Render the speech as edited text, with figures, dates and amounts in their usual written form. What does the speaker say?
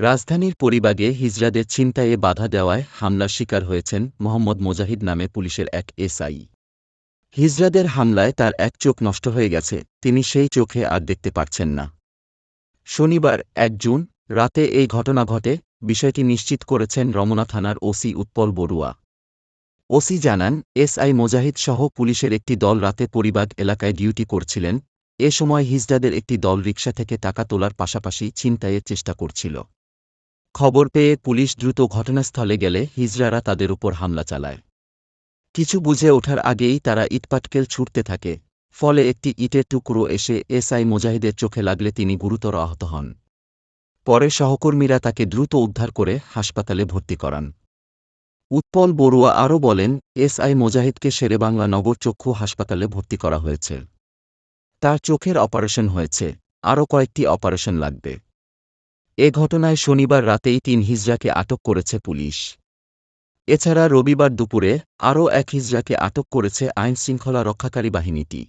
রাজধানীর পরিবাগে হিজড়াদের ছিনতাইয়ে বাধা দেওয়ায় হামলার শিকার হয়েছেন মোহাম্মদ মোজাহিদ নামে পুলিশের এক এসআই। হিজড়াদের হামলায় তার এক চোখ নষ্ট হয়ে গেছে, তিনি সেই চোখে আর দেখতে পারছেন না। শনিবার ১ জুন রাতে এই ঘটনা ঘটে, বিষয়টি নিশ্চিত করেছেন রমনা থানার ওসি উৎপল বড়ুয়া। ওসি জানান, এসআই মোজাহিদ সহ পুলিশের একটি দল রাতে পরিবাগ এলাকায় ডিউটি করছিলেন। এ সময় হিজড়াদের একটি দল রিকশা থেকে টাকা তোলার পাশাপাশি ছিনতাইয়ের চেষ্টা করছিল। খবর পেয়ে পুলিশ দ্রুত ঘটনাস্থলে গেলে হিজড়ারা তাদের উপর হামলা চালায়। কিছু বুঝে ওঠার আগেই তারা ইটপাটকেল ছুটতে থাকে, ফলে একটি ইটের টুকরো এসে এসআই মোজাহিদের চোখে লাগলে তিনি গুরুতর আহত হন। পরে সহকর্মীরা তাকে দ্রুত উদ্ধার করে হাসপাতালে ভর্তি করান। উৎপল বড়ুয়া আরও বলেন, এসআই মোজাহিদকে শেরেবাংলা নগর চক্ষু হাসপাতালে ভর্তি করা হয়েছে। তার চোখের অপারেশন হয়েছে, আরও কয়েকটি অপারেশন লাগবে। এ ঘটনায় শনিবার রাতেই ৩ হিজড়াকে আটক করেছে পুলিশ। এছাড়া রবিবার দুপুরে আরও এক হিজড়াকে আটক করেছে আইনশৃঙ্খলা রক্ষাকারী বাহিনীটি।